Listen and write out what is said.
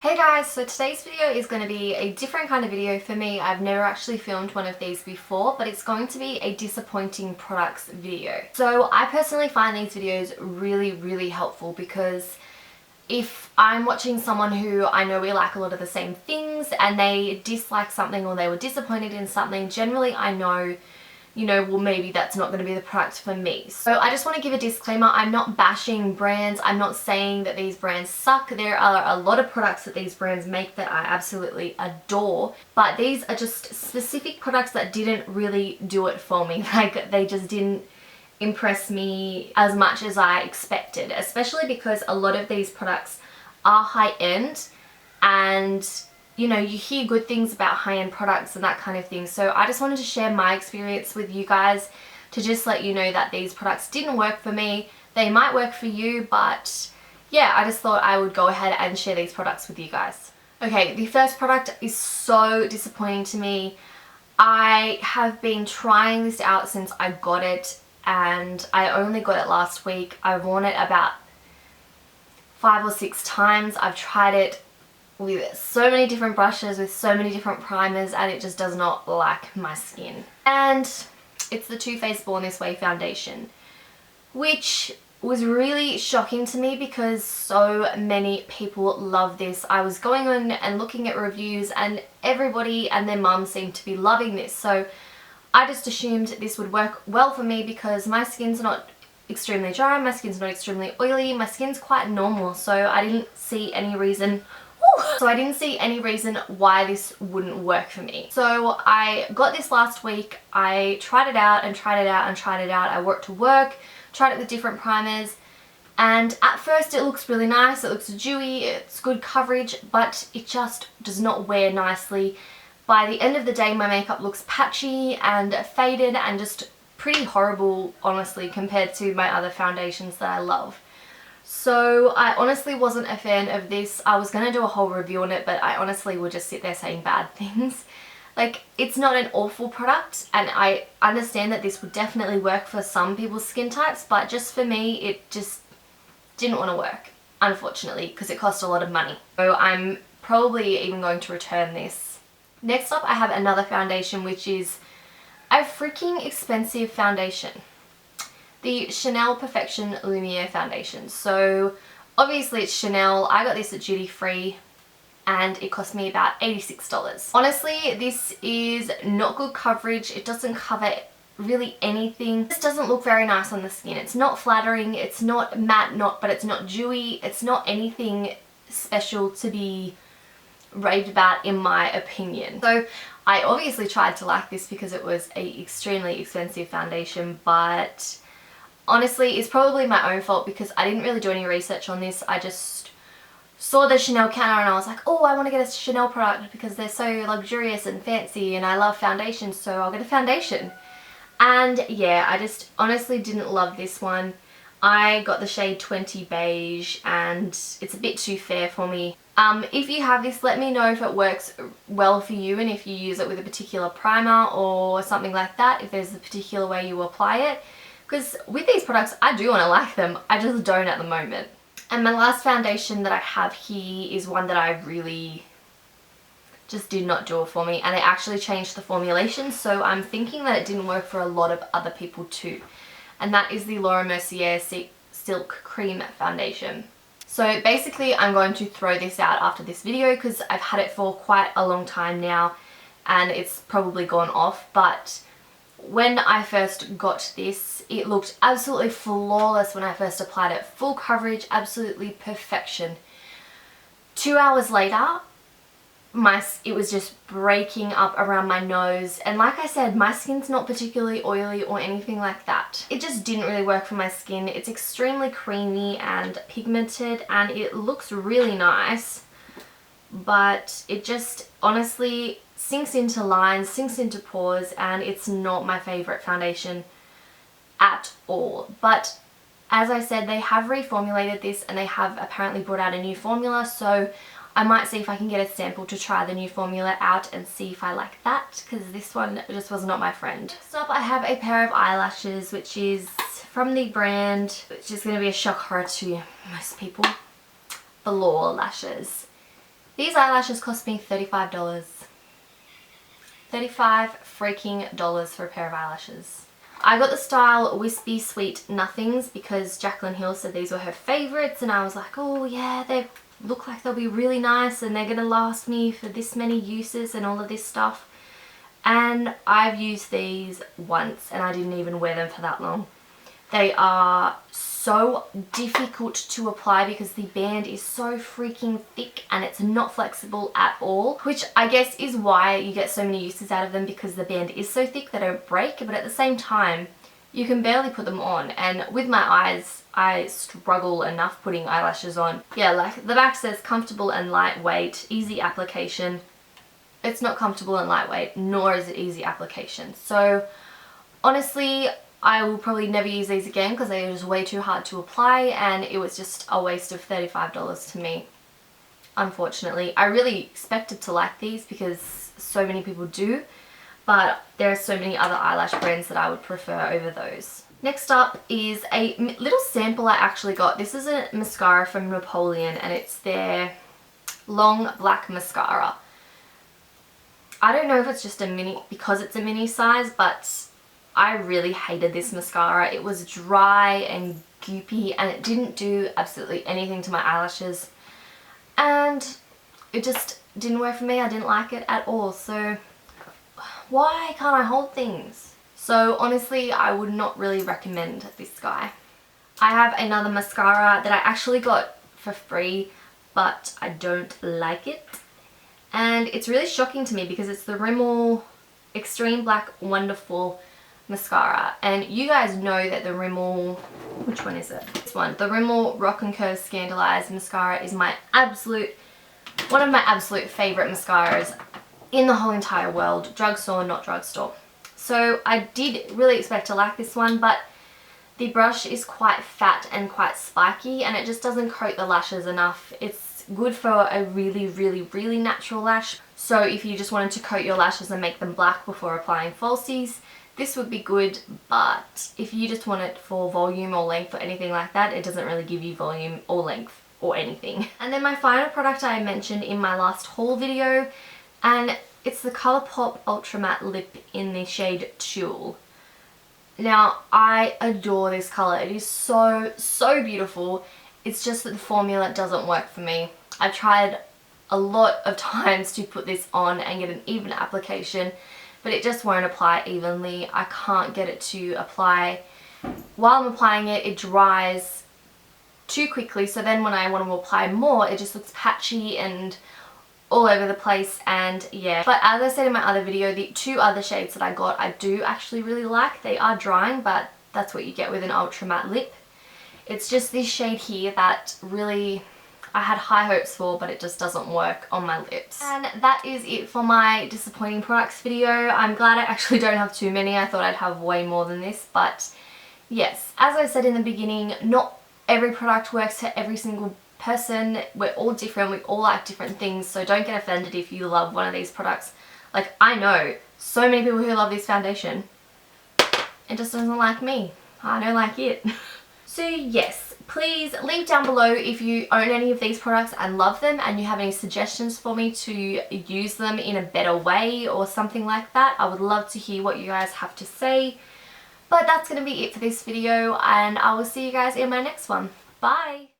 Hey guys, so today's video is going to be a different kind of video for me. I've never actually filmed one of these before, but it's going to be a disappointing products video. So I personally find these videos really helpful because if I'm watching someone who I know we like a lot of the same things and they dislike something or they were disappointed in something, generally I know, well, maybe that's not going to be the product for me. So I just want to give a disclaimer. I'm not bashing brands. I'm not saying that these brands suck. There are a lot of products that these brands make that I absolutely adore, but these are just specific products that didn't really do it for me. Like, they just didn't impress me as much as I expected, especially because a lot of these products are high-end and you hear good things about high-end products and that kind of thing. So I just wanted to share my experience with you guys to just let you know that these products didn't work for me. They might work for you, but yeah, I just thought I would go ahead and share these products with you guys. Okay, the first product is so disappointing to me. I have been trying this out since I got it and I only got it last week. I've worn it about 5 or 6 times. I've tried it with so many different brushes, with so many different primers, and it just does not like my skin. And it's the Too Faced Born This Way foundation, which was really shocking to me because so many people love this. I was going on and looking at reviews and everybody and their mum seemed to be loving this. So I just assumed this would work well for me because my skin's not extremely dry, my skin's not extremely oily, my skin's quite normal, so I didn't see any reason why this wouldn't work for me. So I got this last week. I tried it out and tried it out and tried it out. I worked to work, tried it with different primers, and at first it looks really nice. It looks dewy, it's good coverage, but it just does not wear nicely. By the end of the day, my makeup looks patchy and faded and just pretty horrible, honestly, compared to my other foundations that I love. So I honestly wasn't a fan of this. I was going to do a whole review on it, but I honestly would just sit there saying bad things. Like, it's not an awful product, and I understand that this would definitely work for some people's skin types, but just for me, it just didn't want to work, unfortunately, because it cost a lot of money. So I'm probably even going to return this. Next up, I have another foundation, which is a freaking expensive foundation. The Chanel Perfection Lumiere foundation. So obviously it's Chanel. I got this at duty free and it cost me about $86. Honestly, this is not good coverage. It doesn't cover really anything. This doesn't look very nice on the skin. It's not flattering, it's not matte, but it's not dewy. It's not anything special to be raved about, in my opinion. So I obviously tried to like this because it was an extremely expensive foundation, but honestly, it's probably my own fault because I didn't really do any research on this. I just saw the Chanel counter and I was like, oh, I want to get a Chanel product because they're so luxurious and fancy and I love foundations, so I'll get a foundation. And yeah, I just honestly didn't love this one. I got the shade 20 Beige and it's a bit too fair for me. If you have this, let me know if it works well for you and if you use it with a particular primer or something like that, if there's a particular way you apply it. Because with these products, I do want to like them, I just don't at the moment. And my last foundation that I have here is one that I really just did not do it for me, and it actually changed the formulation, so I'm thinking that it didn't work for a lot of other people too. And that is the Mercier Silk Cream foundation. So basically I'm going to throw this out after this video because I've had it for quite a long time now and it's probably gone off, but when I first got this, it looked absolutely flawless when I first applied it. Full coverage, absolutely perfection. 2 hours later, it was just breaking up around my nose, and like I said, my skin's not particularly oily or anything like that. It just didn't really work for my skin. It's extremely creamy and pigmented and it looks really nice, but it just honestly sinks into lines, sinks into pores, and it's not my favourite foundation at all. But as I said, they have reformulated this and they have apparently brought out a new formula, so I might see if I can get a sample to try the new formula out and see if I like that, because this one just was not my friend. Next up, I have a pair of eyelashes, which is from the brand, which is going to be a shock horror to most people, Velour lashes. These eyelashes cost me $35. $35 freaking dollars for a pair of eyelashes. I got the style Whispie Sweet Nothings because Jaclyn Hill said these were her favourites, and I was like, oh yeah, they look like they'll be really nice and they're going to last me for this many uses and all of this stuff. And I've used these once and I didn't even wear them for that long. They are so difficult to apply because the band is so freaking thick and it's not flexible at all, which I guess is why you get so many uses out of them, because the band is so thick they don't break, but at the same time you can barely put them on, and with my eyes I struggle enough putting eyelashes on. Yeah, like the back says comfortable and lightweight, easy application. It's not comfortable and lightweight, nor is it easy application. So honestly, I will probably never use these again because they are just way too hard to apply, and it was just a waste of $35 to me, unfortunately. I really expected to like these because so many people do, but there are so many other eyelash brands that I would prefer over those. Next up is a little sample I actually got. This is a mascara from Napoleon and it's their long black mascara. I don't know if it's just a mini, because it's a mini size, but I really hated this mascara. It was dry and goopy and it didn't do absolutely anything to my eyelashes, and it just didn't work for me. I didn't like it at all. So why can't I hold things? So honestly, I would not really recommend this guy. I have another mascara that I actually got for free, but I don't like it. And it's really shocking to me because it's the Rimmel Extreme Black Wonderfull mascara, and you guys know that the Rimmel, which one is it? This one, the Rimmel Rock and Curve Scandalized mascara is my one of my absolute favourite mascaras in the whole entire world, drugstore, not drugstore. So I did really expect to like this one, but the brush is quite fat and quite spiky and it just doesn't coat the lashes enough. It's good for a really, really, really natural lash. So if you just wanted to coat your lashes and make them black before applying falsies, this would be good, but if you just want it for volume or length or anything like that, it doesn't really give you volume or length or anything. And then my final product I mentioned in my last haul video, and it's the Colourpop Ultra Matte Lip in the shade Tulle. Now, I adore this colour. It is so, so beautiful. It's just that the formula doesn't work for me. I've tried a lot of times to put this on and get an even application, but it just won't apply evenly. I can't get it to apply. While I'm applying it, it dries too quickly, so then when I want to apply more, it just looks patchy and all over the place, and yeah. But as I said in my other video, the two other shades that I got, I do actually really like. They are drying, but that's what you get with an ultra matte lip. It's just this shade here that really I had high hopes for, but it just doesn't work on my lips. And that is it for my disappointing products video. I'm glad I actually don't have too many. I thought I'd have way more than this, but yes, as I said in the beginning, not every product works for every single person. We're all different, we all like different things, so don't get offended if you love one of these products. Like, I know so many people who love this foundation. It just doesn't like me. I don't like it. So yes, please leave down below if you own any of these products and love them and you have any suggestions for me to use them in a better way or something like that. I would love to hear what you guys have to say. But that's going to be it for this video, and I will see you guys in my next one. Bye!